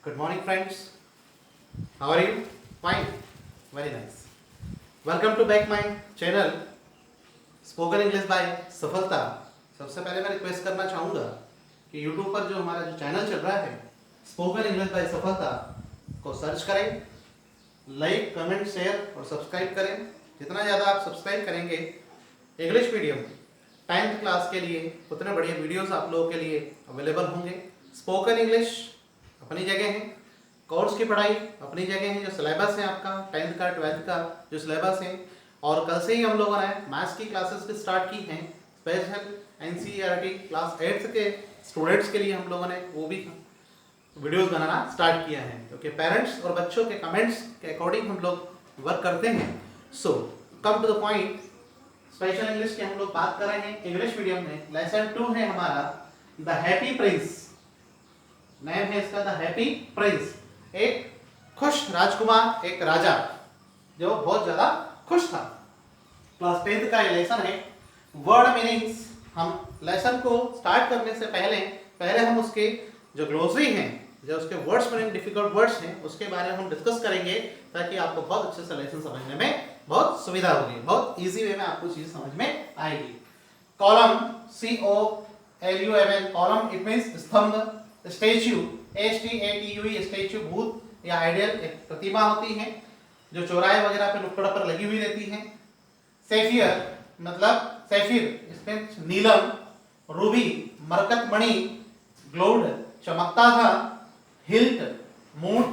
Good morning, friends. How are you? Fine. Very nice. Welcome to back my channel spoken English by सफलता। सबसे पहले मैं request करना चाहूँगा कि YouTube पर जो हमारा जो चैनल चल रहा है स्पोकन इंग्लिश बाय सफलता को सर्च करें, लाइक, कमेंट, शेयर और सब्सक्राइब करें। जितना ज़्यादा आप सब्सक्राइब करेंगे इंग्लिश मीडियम 10th क्लास के लिए उतने बढ़िया वीडियोस आप लोगों के लिए अवेलेबल होंगे। स्पोकन इंग्लिश अपनी जगह है, कोर्स की पढ़ाई अपनी जगह है, जो सिलेबस है आपका 10th का 12th का जो सिलेबस है, और कल से ही हम लोगों ने मैथ्स की क्लासेस भी स्टार्ट की हैं। स्पेशल एनसीईआरटी क्लास 8th के स्टूडेंट्स के लिए हम लोगों ने वो भी वीडियोस बनाना स्टार्ट किया है, क्योंकि पेरेंट्स और बच्चों के कमेंट्स के अकॉर्डिंग हम लोग वर्क करते हैं। So come to the point, special English की हम लोग बात कर रहे हैं इंग्लिश मीडियम में। लेसन 2 है हमारा द हैप्पी प्रिंस। नेम है इसका द हैप्पी प्रिंस। एक खुश राजकुमार, एक राजा जो बहुत ज्यादा खुश था। क्लास 10th का ये लेसन है। वर्ड मीनिंग्स, हम लेसन को स्टार्ट करने से पहले हम उसके जो ग्लोसरी हैं, जो उसके वर्ड्स मीनिंग डिफिकल्ट वर्ड्स हैं, उसके बारे में हम डिस्कस करेंगे, ताकि आपको बहुत अच्छे से लेसन समझने में बहुत सुविधा होगी, बहुत इजी वे में आपको चीज समझ में आएगी। Column, COLUMN, column it means स्तंभ। स्टैच्यू, STATUE, स्टैच्यू भूत या आइडियल एक प्रतिमा होती है जो चौराहे वगैरह पे नुक्कड़ पर लगी हुई रहती है। सैफियर मतलब सैफिर, इसमें नीलम। रूबी मरकत मणि, ग्लोड चमकता था। हिल्ट मूट,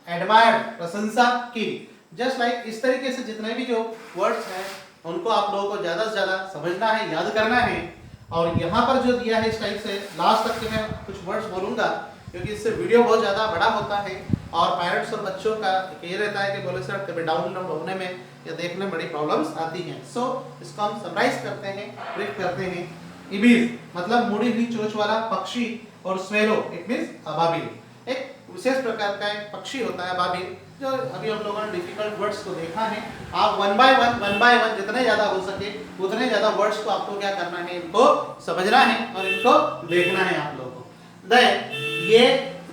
एडमायर्ड प्रशंसा की। जस्ट लाइक इस तरीके से जितने भी जो वर्ड्स हैं उनको आप लोगों को ज्यादा से ज्यादा समझना है, याद करना है। और यहाँ पर जो दिया है इस टाइप से लास्ट तक के मैं कुछ वर्ड्स बोलूंगा, क्योंकि इससे वीडियो बहुत ज़्यादा बड़ा होता है और पेरेंट्स और बच्चों का ये रहता है कि बोले सर कभी डाउनलोड होने में या देखने में बड़ी प्रॉब्लम्स आती हैं। सो इसको हम समराइज करते हैं, ब्रीफ करते हैं। इबीज मतलब मुड़ी हुई चोंच वाला पक्षी, और स्वेलो इट मींस अबाबिल, एक विशेष प्रकार का एक पक्षी होता है अबाबिल, जो अभी हम लोगों ने डिफिकल्ट वर्ड्स को देखा है। आप वन बाय वन जितने ज्यादा हो सके उतने ज्यादा वर्ड्स को आपको क्या करना है, इनको समझना है और इनको देखना है आप लोगों को। देन ये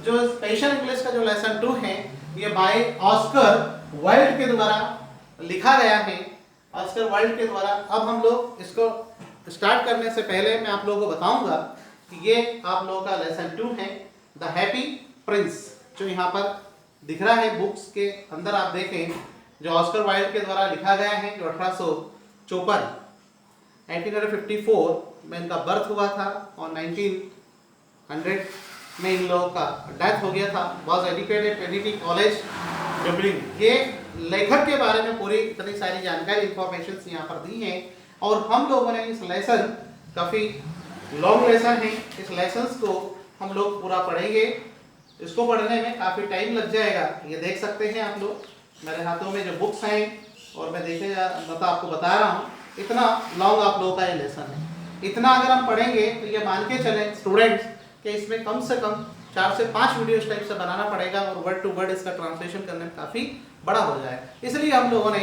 जो स्पेशल इंग्लिश का जो लेसन 2 है, ये बाय ऑस्कर वाइल्ड के द्वारा लिखा गया है, ऑस्कर वाइल्ड के द्वारा। अब हम लोग इसको स्टार्ट करने से पहले मैं आप लोगों को बताऊंगा कि ये आप लोगों का लेसन 2 है द हैप्पी प्रिंस, जो यहाँ पर दिख रहा है बुक्स के अंदर। आप देखें जो ऑस्कर वाइल्ड के द्वारा लिखा गया है, जो 1854 1854 में इनका बर्थ हुआ था और 1900 में इन लोगों का डेथ हो गया था। Was educated Trinity college Dublin. ये लेखक के बारे में पूरी इतनी सारी जानकारी इंफॉर्मेशन यहाँ पर दी है, और हम लोगों ने इस लेसन, काफ़ी लॉन्ग लेसन है, इस लेसन को हम लोग पूरा पढ़ेंगे। इसको पढ़ने में काफ़ी टाइम लग जाएगा। ये देख सकते हैं आप लोग मेरे हाथों में जो बुक्स हैं, और मैं आपको बता रहा हूँ, इतना लॉन्ग आप लोगों का ये लेसन है। इतना अगर हम पढ़ेंगे तो ये मान के चलें स्टूडेंट्स कि इसमें कम से कम 4 से 5 वीडियो इस टाइप से बनाना पड़ेगा, और वर्ड टू वर्ड इसका ट्रांसलेशन करने में काफ़ी बड़ा हो जाएगा। इसलिए हम लोगों ने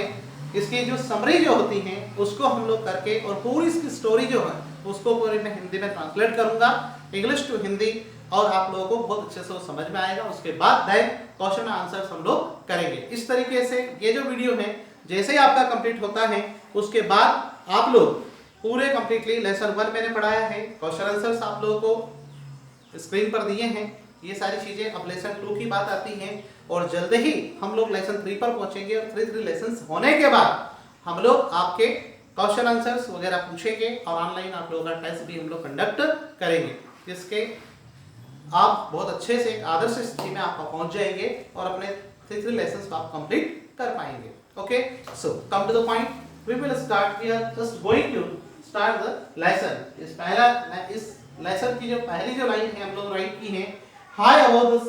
इसकी जो समरी जो होती है उसको हम लोग करके, और पूरी इसकी स्टोरी जो है उसको पूरी मैं हिंदी में ट्रांसलेट करूँगा, इंग्लिश टू हिंदी, और आप लोगों को बहुत अच्छे से वो समझ में आएगा। उसके बाद देन क्वेश्चन आंसर हम लोग करेंगे। इस तरीके से ये जो वीडियो है जैसे ही आपका कंप्लीट होता है, उसके बाद आप लोग पूरे कंप्लीटली लेसन 1 मैंने पढ़ाया है, क्वेश्चन आंसर्स आप लोगों को स्क्रीन पर दिए हैं, ये सारी चीजें। अब लेसन 2 की बात आती है, और जल्द ही हम लोग लेसन 3 पर पहुंचेंगे, और 3 लेसन होने के बाद हम लोग आपके क्वेश्चन आंसर्स वगैरह पूछेंगे, और ऑनलाइन आप लोगों का टेस्ट भी हम लोग कंडक्ट करेंगे, जिसके आप बहुत अच्छे से एक आदर्श स्थिति में आप पहुंच जाएंगे और अपने 3 लेसन्स को आप कंप्लीट कर पाएंगे। Okay, so come to the point, we will start. We are just going to start the lesson. इस लेसन की जो पहली जो लाइन है हम लोग राइट की है, high above the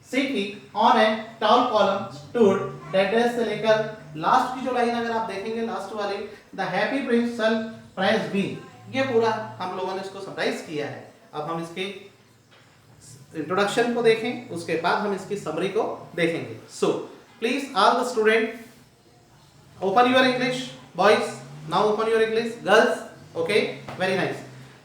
city on a tall column stood, dead से लेकर लास्ट की जो लाइन अगर आप देखेंगे लास्ट वाली, the happy prince shall prize be, ये पूरा हम लोगों ने इसको समराइज किया है। अब हम इसके इंट्रोडक्शन को देखें, उसके बाद हम इसकी समरी को देखेंगे। So please all the student open your English, boys now open your English, girls okay, very nice.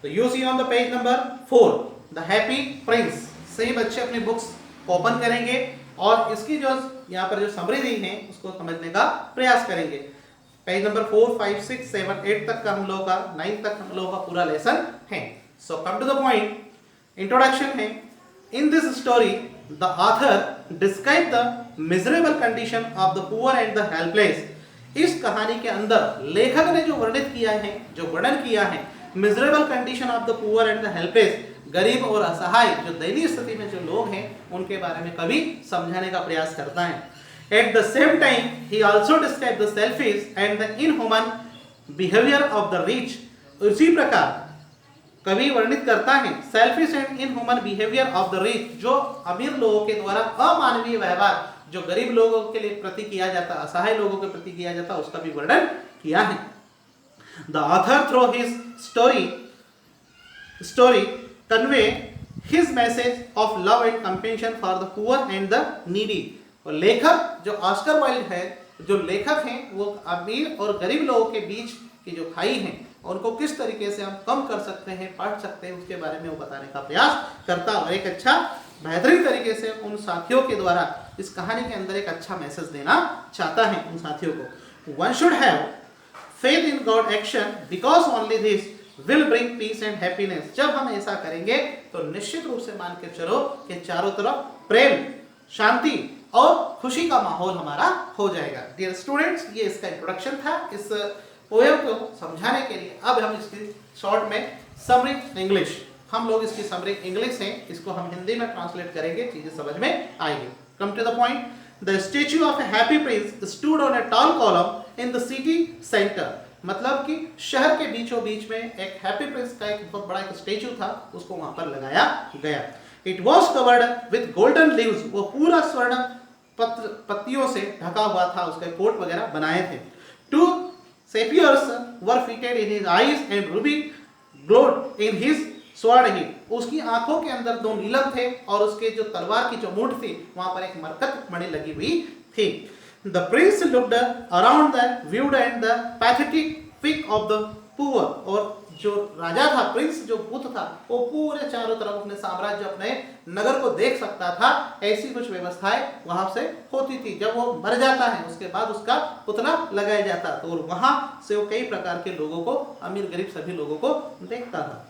तो you see on the page number 4 the happy prince. सही बच्चे अपनी बुक्स ओपन करेंगे और इसकी जो यहाँ पर जो समरी दी है उसको समझने का प्रयास करेंगे। पेज नंबर 4, 5, 6, 7, 8 तक का हम लोगों का 9 तक हम लोगों का पूरा लेसन है। So come to the point, introduction है। In this story the author describe the miserable condition of the poor and the helpless. इस कहानी के अंदर लेखक ने जो वर्णित किया है, जो वर्णन किया है miserable condition of the poor and the helpless, गरीब और असहाय जो दयनीय स्थिति में जो लोग हैं उनके बारे में कवि समझाने का प्रयास करता है। At the same time he also describe the selfish and the inhuman behaviour of the rich. उसी प्रकार कवि वर्णित करता है selfish and inhuman behaviour of the rich, जो अमीर लोगों के द्वारा अमानवीय व्यवहार जो गरीब लोगों के लिए प्रति किया जाता, असहाय लोगों के प्रति किया जाता, उसका भी वर्णन किया है। The author through his story convey his message of love and compassion for the poor and the needy. और लेखक जो ऑस्कर वाइल्ड है, जो लेखक हैं वो अमीर और गरीब लोगों के बीच की जो खाई है उनको किस तरीके से हम कम कर सकते हैं, पाट सकते हैं, उसके बारे में वो बताने का प्रयास करता और एक अच्छा बेहतरीन तरीके से उन साथियों के द्वारा इस कहानी के अंदर एक अच्छा मैसेज देना चाहता है उन साथियों को। One should have faith in God action because only this will bring peace and happiness. जब हम ऐसा करेंगे तो निश्चित रूप से मान के चलो कि चारों तरफ प्रेम, शांति और खुशी का माहौल हमारा हो जाएगा। डियर स्टूडेंट्स, ये इसका इंट्रोडक्शन था इस पोएम को समझाने के लिए। अब हम इसकी शॉर्ट में समरी इंग्लिश, हम लोग इसकी समरी इंग्लिश है, इसको हम हिंदी में ट्रांसलेट करेंगे, चीजें समझ में आएगी। Come to the point, the statue of a happy prince stood on a tall column in the city centre. मतलब कि शहर के बीचों बीच में एक हैप्पी प्रिंस का एक बहुत बड़ा एक स्टैच्यू था, उसको वहां पर लगाया गया। It was covered with golden leaves, वो पूरा स्वर्ण पत्तियों से ढका हुआ था, उसके कोट वगैरह बनाए थे। Two sapphires were fitted in his eyes and ruby glowed in his sword हिप। उसकी आंखों के अंदर दो नीलम थे और उसके जो तलवार की जो मूठ थी वहां पर एक मरकत मणि लगी हुई थी। The prince looked around the viewed and the pathetic fig of the poor। और जो राजा था, प्रिंस जो पुत्र था, वो पूरे चारों तरफ अपने साम्राज्य, अपने नगर को देख सकता था। ऐसी कुछ व्यवस्थाएं वहां से होती थी। जब वो मर जाता है उसके बाद उसका पुतला लगाया जाता, तो वहां से वो कई प्रकार के लोगों को, अमीर गरीब सभी लोगों को देखता था।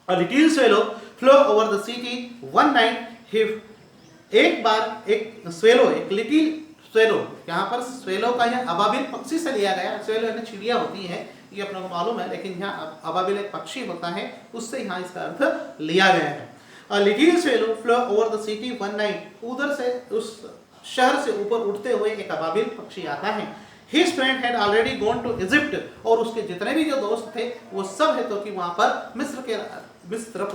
A little swallow flew over the city one night। एक बार एक स्वेलो, एक लिटिल स्वेलो, यहाँ पर स्वेलो का यह अबाबिल पक्षी से लिया गया। स्वेलो यानी चिड़िया होती है, ये अपने को मालूम है, लेकिन यहाँ अबाबिल एक पक्षी होता है, उससे यहाँ इसका अर्थ लिया गया है। A little swallow flew over the city one night। उधर से, उस शहर से ऊपर उठते हुए एक अबाबिल पक्षी आता है। His friend had already gone to Egypt। और उसके जितने भी जो दोस्त थे वो सब है तो कि वहां पर मिस्र तरफ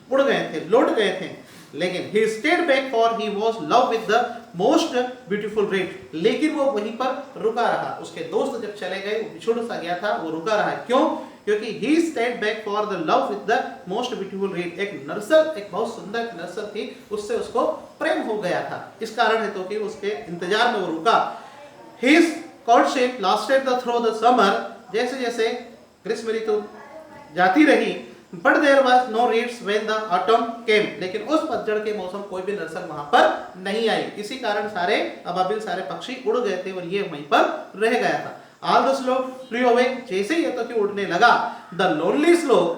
उड़ गए थे, लौट गए थे। लेकिन he stayed back for he was love with the most beautiful red। लेकिन वो वहीं पर रुका रहा। उसके दोस्त जब चले गए, वो बिछुड़ सा गया था, वो रुका रहा। क्यों? क्योंकि he stayed back for the love with the most beautiful red। एक नर्सर, एक बहुत सुंदर नर्सर थी, उससे उसको प्रेम हो गया था। इस कारण है तो कि उसके इंतजार में वो रुका। His courtship lasted through the summer। जैसे जैसे ग्रीष्म ऋतु जाती रही। But there was no reeds when the autumn came। लेकिन उस पतझड़ के मौसम कोई भी नर्सर वहां पर नहीं आई। इसी कारण सारे अबाबिल, सारे पक्षी उड़ गए थे और ये वहीं पर रह गया था। All the slope flew away। जैसे ही ये तो कि उड़ने लगा, the lonely slope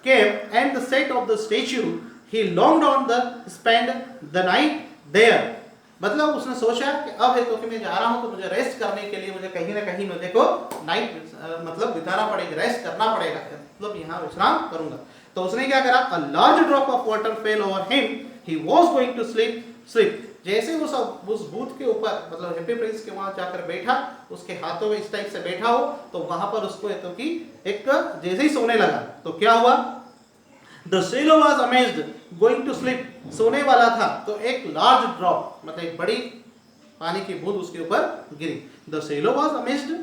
came and the sight of the statue he longed on the spend the night there। मतलब उसने सोचा कि अब है तो कि मैं जा रहा हूं तो मुझे रेस्ट करने के लिए मुझे कहीं ना कहीं मुझे को नाइट मतलब बिताना पड़ेगा, रेस्ट करना पड़ेगा, मतलब यहाँ विश्राम करूंगा। तो उसने क्या करा? A large drop of water fell over him। He was going to sleep। जैसे उस बूथ के ऊपर, मतलब हैप्पी प्रिंस के वहां जाकर बैठा, उसके हाथों में इस टाइप से बैठा हो, तो वहां पर उसको है तो कि एक जैसे ही सोने लगा तो क्या हुआ? The sailor was amazed going to sleep। सोने वाला था तो एक लार्ज ड्रॉप, मतलब एक बड़ी पानी की बूंद उसके ऊपर गिरी। The sailor was amazed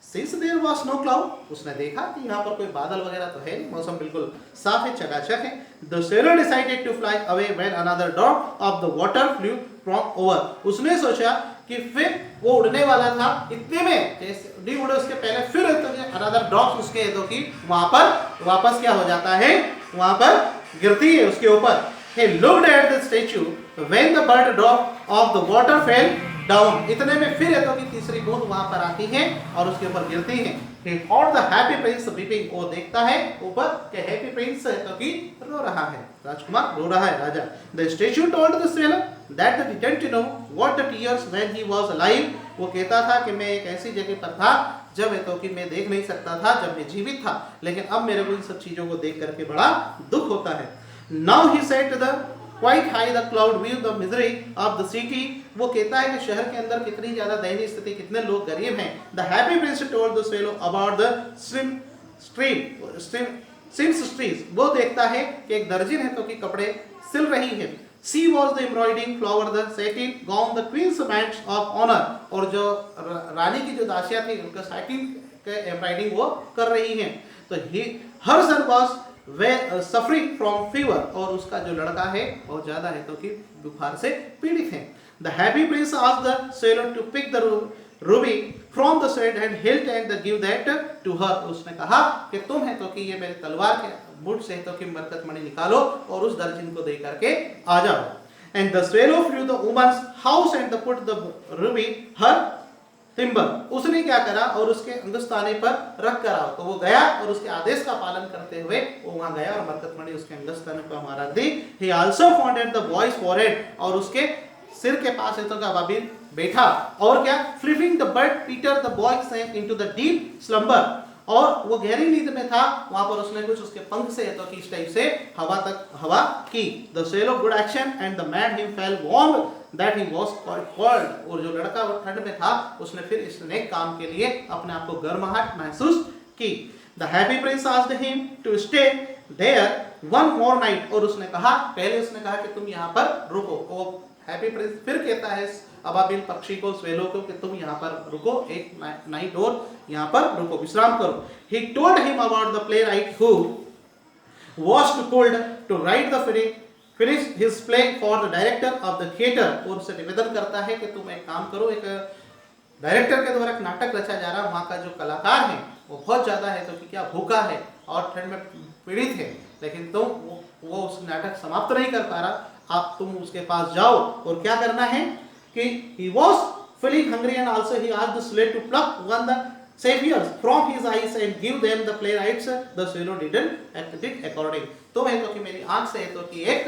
since there was no cloud। उसने देखा कि यहाँ पर कोई बादल वगैरह तो है नहीं, मौसम बिल्कुल साफ है, चकाचक है। The sailor decided to fly away when another drop of the water flew from over। उसने सोचा कि फिर वो उड़ने वाला था, इतने में जैसे नहीं उड़े उसके पहले फिर तो अनदर ड्रॉप उसके तो कि वहां पर वापस क्या हो जाता है, वहां पर गिरती है उसके ऊपर। he looked at the statue when the bird drop of the water fell down. इतने में फिर है तो कि तीसरी बूंद वहां पर आती है और उसके ऊपर गिरती है. He found the happy prince weeping. वो देखता है ऊपर कि हैप्पी प्रिंस है तो कि रो रहा है, राजकुमार रो रहा है, राजा. The statue told the sailor that he didn't know what the tears when he was alive. वो कहता था कि मैं एक ऐसी जगह पर था जब है तो कि मैं देख नहीं सकता था जब मैं जीवित था, लेकिन अब मेरे को इन सब चीजों को देख करके बड़ा दुख होता है. Now he said to the quite high the cloud view the misery of the city. वो कहता है कि शहर के अंदर कितनी ज्यादा दयनीय स्थिति, कितने लोग गरीब हैं. The happy prince told the swallow about the seamstress. वो देखता है कि एक दर्जी है तो कि कपड़े सिल रही है. She was the embroidering flower the satin gown the queen's maids of honor. और जो रानी की जो दासियां थी उनका satin के एम्ब्रॉयडिंग वो कर रही हैं. तो her son was suffering from fever. और उसका जो लड़का है बहुत ज्यादा है तो कि बुखार से पीड़ित है. The happy prince asked the sailor to pick the ruby from the sword and hilt and give that to her. उसने कहा कि तुम है तो कि ये मेरे तलवार के मुठ से तो कि मरकत मणि निकालो और उस दर्जन को दे करके आ जाओ. And the swallow flew the woman's house and put the ruby her timber. उसने क्या करा और उसके अंगस्ताने पर रख कर आओ. तो वो गया और उसके आदेश का पालन करते हुए वो वहां गया और मरकत मणि उसके अंगस्ताने पर वहां रख दी. He also found at the boy's forehead. और उसके सिर के पास है तो क्या अबाबिल बैठा. और क्या flipping the bird Peter the boy sank into the deep slumber. और वो गहरी नींद में था, वहां पर उसने कुछ उसके पंख से तो कि इस टाइप से हवा की. The swallow good action and the man him fell warm that he was quite cold. और जो लड़का वो ठंड में था उसने फिर इस नेक काम के लिए अपने आप को गर्माहट महसूस की. The happy prince asked him to stay there one more night. और उसने कहा, पहले उसने कहा कि तुम यहाँ पर रुको. वो हैप्पी प्रिंस फिर कहता है अबाबिल पक्षी को, स्वेलो को, कि तुम यहाँ पर रुको एक नाइट और यहाँ पर रुको, विश्राम करो. He told him about the playwright who was told to write the finish his play for the director of the theater. और उससे निवेदन करता है कि तुम एक काम करो, एक डायरेक्टर के द्वारा एक नाटक रचा जा रहा है, वहाँ का जो कलाकार है वो बहुत ज्यादा है तो कि क्या भूखा है और ठंड में पीड़ित है, लेकिन तुम वो उस नाटक समाप्त नहीं कर पा रहा. आप तुम उसके पास जाओ और क्या करना है कि he was feeling hungry and also he asked the slave to pluck one the saviors from his eyes and give them the playwrights. The swallow didn't act according. तो है तो कि मेरी आंख से है तो कि एक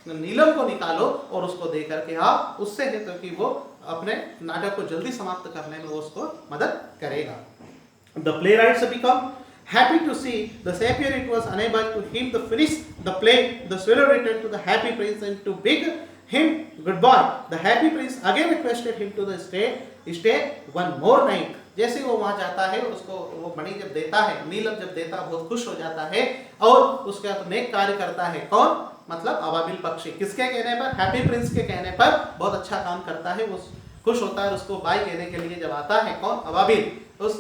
नीलम को निकालो और उसको दे करके आओ, उससे है तो कि वो अपने नाटक को जल्दी समाप्त करने में वो उसको मदद करेगा. The playwrights become happy to see the savior. It was unable to him to finish the play. The swallow returned to the happy prince and to beg him goodbye. The happy prince again requested him to the stay one more night. जैसे वो वहां जाता है उसको वो मणि जब देता है, नीलम जब देता है बहुत खुश हो जाता है और उसका नेक कार्य करता है. कौन? मतलब अबाबिल पक्षी. किसके कहने पर? हैप्पी प्रिंस के कहने पर बहुत अच्छा काम करता है. वो खुश होता है, उसको बाय कहने के लिए जब आता है कौन? अबाबिल उस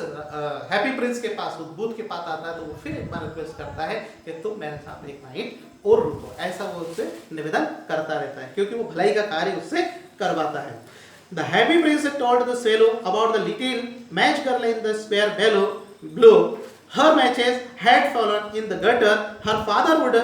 हैप्पी प्रिंस के पास, उस बूथ के पास आता है तो वो फिर एक बार रिक्वेस्ट करता है कि तुम मेरे साथ एक नाइट और रुको. ऐसा वो उससे निवेदन करता रहता है क्योंकि वो भलाई का कार्य उससे करवाता है. The happy prince told the swallow about the little match girl in the spare blue. Her matches had fallen in the gutter. Her father would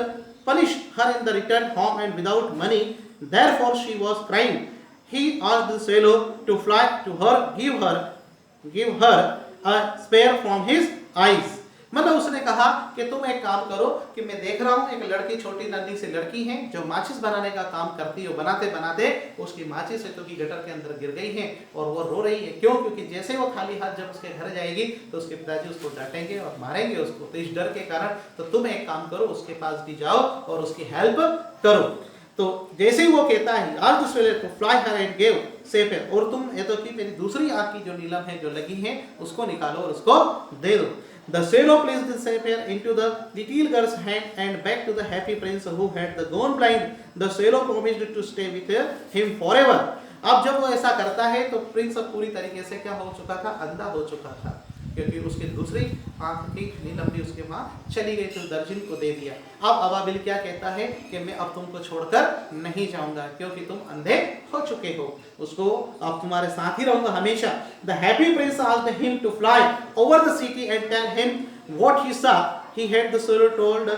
punish her in the return home and without money. Therefore she was crying. He asked the swallow to fly to her, give her a spare from his eyes. मतलब उसने कहा कि तुम एक काम करो कि मैं देख रहा हूँ एक लड़की, छोटी नन्ही सी लड़की है जो माचिस बनाने का काम करती है. बनाते बनाते उसकी माचिस है तो कि गटर के अंदर गिर गई है और वो रो रही है. क्यों? क्योंकि जैसे वो खाली हाथ जब उसके घर जाएगी तो उसके पिताजी उसको डांटेंगे और मारेंगे उसको. तो इस डर के कारण तो तुम एक काम करो, उसके पास भी जाओ और उसकी हेल्प करो. तो जैसे ही वो कहता है आज दूसरे को fly her and give safe है, और तुम ये तो कि मेरी दूसरी आंख की जो नीलम है जो लगी है उसको निकालो और उसको दे दो. The swallow placed the sapphire into the little girl's hand and back to the happy prince who had gone blind. The swallow promised to stay with him forever. अब जब वो ऐसा करता है तो प्रिंस अब पूरी तरीके से क्या हो चुका था? अंधा हो चुका था क्योंकि उसकी दूसरी आंख की नीलम भी उसके वहां चली गई तो दर्जन को दे दिया. अब अबाबिल क्या कहता है कि मैं अब तुमको छोड़कर नहीं जाऊंगा क्योंकि तुम अंधे हो चुके हो, उसको अब तुम्हारे साथ ही रहूंगा हमेशा. The happy prince asked him to fly over the city and tell him what he saw. He had the swallow told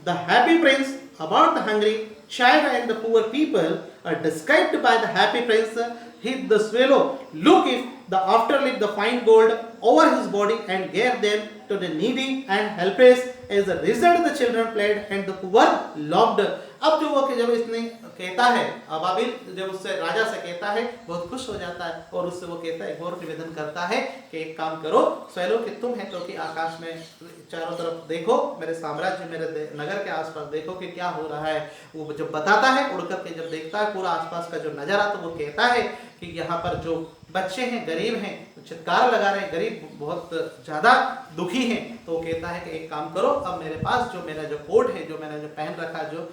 the happy prince about the hungry child and the poor people are described by the happy prince. The swallow look if the after lived the fine gold over his body and gave them to the needy and helpless. As a result, the children played and the poor loved. अब जो वो कि जब इसने कहता है, अबाबिल जब उससे राजा से कहता है, बहुत खुश हो जाता है और उससे वो कहता है, गौर निवेदन करता है कि एक काम करो स्वैलो कि तुम है तो कि आकाश में चारों तरफ देखो, मेरे साम्राज्य मेरे नगर के आसपास देखो कि क्या हो रहा है। वो जब बताता है, उड़ करके जब देखता है पूरा आसपास का जो नजारा, तो वो कहता है कि यहाँ पर जो बच्चे हैं, गरीब हैं, चित्कार लगा रहे हैं, गरीब बहुत ज्यादा दुखी हैं। तो वो कहता है कि एक काम करो, अब मेरे पास जो मेरा जो कोट है, जो मैंने जो पहन रखा, जो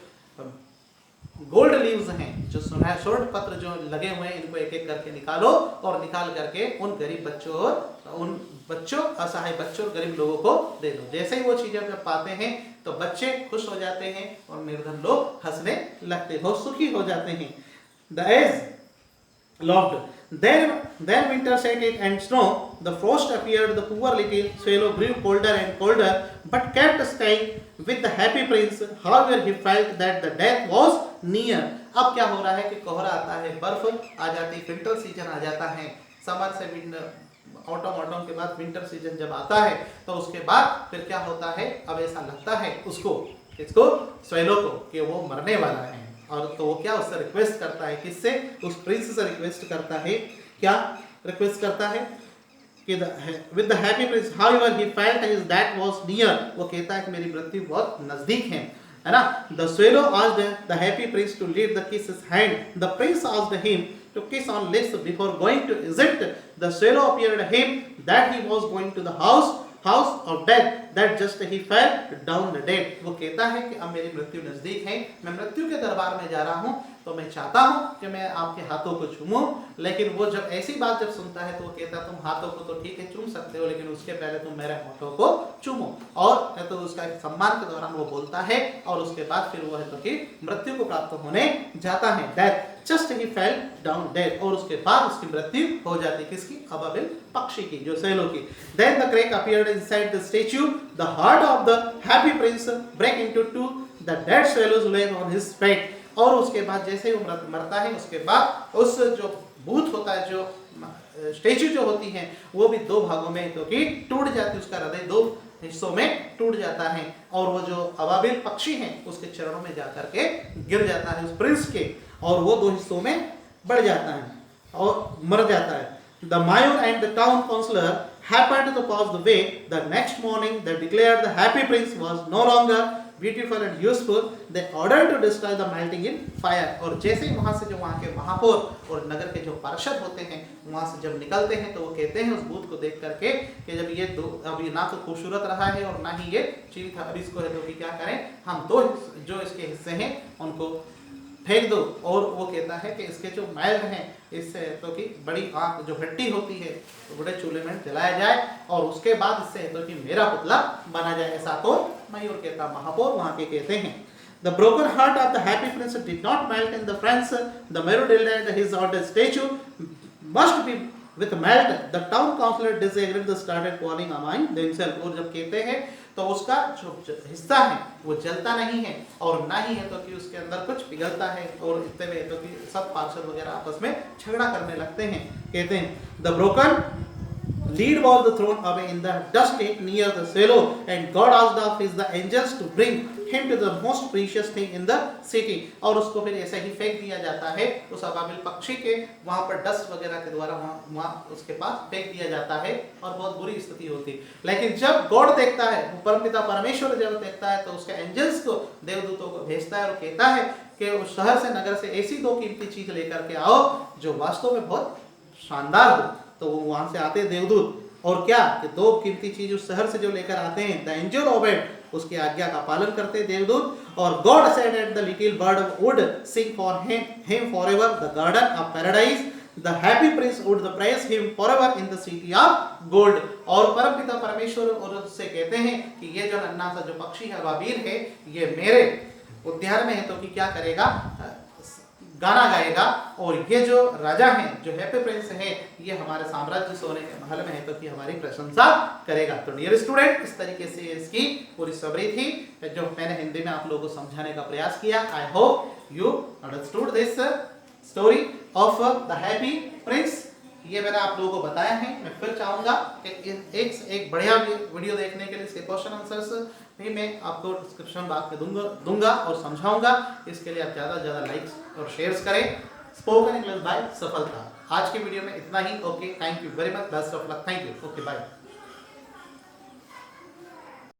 गोल्ड लीव्स हैं, जो स्वर्ण पत्र जो लगे हुए हैं, इनको एक एक करके निकालो और निकाल करके उन गरीब बच्चों असहाय बच्चों गरीब लोगों को दे दो। जैसे ही वो चीजें जब पाते हैं तो बच्चे खुश हो जाते हैं और निर्धन लोग हंसने लगते, बहुत सुखी हो जाते हैं। The eyes loved. Then winter set in and snow, the frost appeared, the poor little swallow grew colder and colder, but kept staying with the happy prince. However, he felt that the death was near. अब क्या हो रहा है कि कोहरा आता है, बर्फ आ जाती, विंटर सीजन आ जाता है, समर से ऑटम के बाद विंटर सीजन जब आता है तो उसके बाद फिर क्या होता है, अब ऐसा लगता है उसको, इसको स्वैलो को, कि वो मरने वाला है। और तो वो क्या उससे रिक्वेस्ट करता है, किससे, उस प्रिंस से रिक्वेस्ट करता है, क्या रिक्वेस्ट करता है कि with the happy Prince however he felt his death was near, वो कहता है कि मेरी मृत्यु बहुत नजदीक है ना। The swallow asked the happy prince to leave the kiss his hand. The prince asked him to kiss on lips before going to Egypt. The swallow appeared to him that he was going to the house of death, that just he fell down the dead. वो कहता है कि अब मेरी मृत्यु नजदीक है, मैं मृत्यु के दरबार में जा रहा हूँ, तो मैं चाहता हूँ कि मैं आपके हाथों को चूमूं। लेकिन वो जब ऐसी बात जब सुनता है तो वो कहता है, तुम हाथों को तो ठीक है चूम सकते हो, लेकिन उसके पहले तुम मेरे होठों को चूमो। और तो उसका एक सम्मान के दौरान वो बोलता है और उसके बाद फिर वो है तो कि मृत्यु को प्राप्त होने जाता है। डेथ जस्ट ही फेल डाउन डेड, और उसके बाद उसकी मृत्यु हो जाती, किसकी, अबाबिल पक्षी की, जो स्वैलो की। Then the crack appeared inside the statue, the heart of the happy prince break into two, the dead swallows lay on his feet. और उसके बाद जैसे ही वो मरता है, उसके बाद उस जो भूत होता है, जो स्टैच्यू जो होती है, वो भी दो भागों में तो कि टूट जाती, उसका हृदय दो हिस्सों में टूट जाता है, और वो जो अबाबिल पक्षी है उसके चरणों में जाकर के गिर जाता है, उस प्रिंस के, और वो दो हिस्सों में बढ़ जाता है और मर जाता है। The mayor and the town councillor happened to pass the way. The next morning, they declared the happy prince was no longer beautiful and useful. They ordered to destroy the melting in fire. और जैसे ही वहाँ से जो वहाँ के महापौर और नगर के जो पार्षद होते हैं वहाँ से जब निकलते हैं तो वो कहते हैं उस भूत को देख करके कि जब ये दो अभी ना तो खूबसूरत रहा है और ना ही ये जीवित है, अब इसको है तो कि क्या करें, हम दो जो इसके हिस्से हैं उनको फेंक दो। और वो कहता है कि इसके जो मैल हैं, इससे तो कि बड़ी आग जो भट्टी होती है तो बड़े चूल्हे में जलाया जाए, और उसके बाद इससे तो कि मेरा पुतला बना जाए, ऐसा तो मयूर कहता, महापौर वहाँ के कहते हैं। The broken heart of the happy prince did not melt in the France. The mayor declared his ordered statue must be with melt. The town councillor disagreed. They started quarreling among themselves. और जब कहते हैं तो उसका जो हिस्सा है वो जलता नहीं है और ना ही है तो कि उसके अंदर कुछ पिघलता है, और इतने में तो कि सब पार्षद वगैरह आपस में झगड़ा करने लगते हैं। कहते हैं the broken lead was the thrown away in the dust heap near the swallow, and God asked of his the angels to bring him to the most precious thing in the city. और उसको फिर ऐसे ही फेंक दिया जाता है उस अबाबिल पक्षी के वहाँ पर डस्ट वगैरह के द्वारा वहाँ उसके पास फेंक दिया जाता है, और बहुत बुरी स्थिति होती। लेकिन जब गॉड देखता है, परमपिता परमेश्वर जब देखता है तो उसके एंजल्स को, देवदूतों को भेजता है और कहता है कि उस शहर से नगर से ऐसी दो कीमती चीज लेकर के आओ जो वास्तव में बहुत शानदार हो। तो वो वहां से आते हैं देवदूत, और क्या कि दो कीमती चीज उस शहर से जो लेकर आते हैं, द एंजल ओबेड, उसकी आज्ञा का पालन करते हैं देवदूत। और God said at the little bird would sing for him forever the garden of paradise, the happy Prince would the praise him forever in the city of gold. और परमपिता परमेश्वर और उससे कहते हैं कि ये जो नन्हा सा जो पक्षी है, अबाबील है, ये मेरे उद्यान में है तो कि क्या करेगा, गाना गाएगा और ये जो राजा है, जो हैप्पी प्रिंस है, ये हमारे साम्राज्य सोने के महल में है तो कि हमारी प्रशंसा करेगा। तो डियर स्टूडेंट, इस तरीके से इसकी पूरी समरी थी जो मैंने हिंदी में आप लोगों को समझाने का प्रयास किया। I hope you understood this story of the happy Prince. ये मैंने आप लोगों को बताया है। मैं फिर चाहूंगा कि एक बढ़िया वीडियो देखने के लिए इसके क्वेश्चन आंसर्स भी मैं आपको डिस्क्रिप्शन बॉक्स में दूंगा और समझाऊंगा। इसके लिए आप ज़्यादा से ज़्यादा लाइक्स और शेयर्स करें। स्पोकन इंग्लिश बाय सफलता। आज की वीडियो में इतना ही। Okay, thank you very much, best of luck, thank you, okay bye.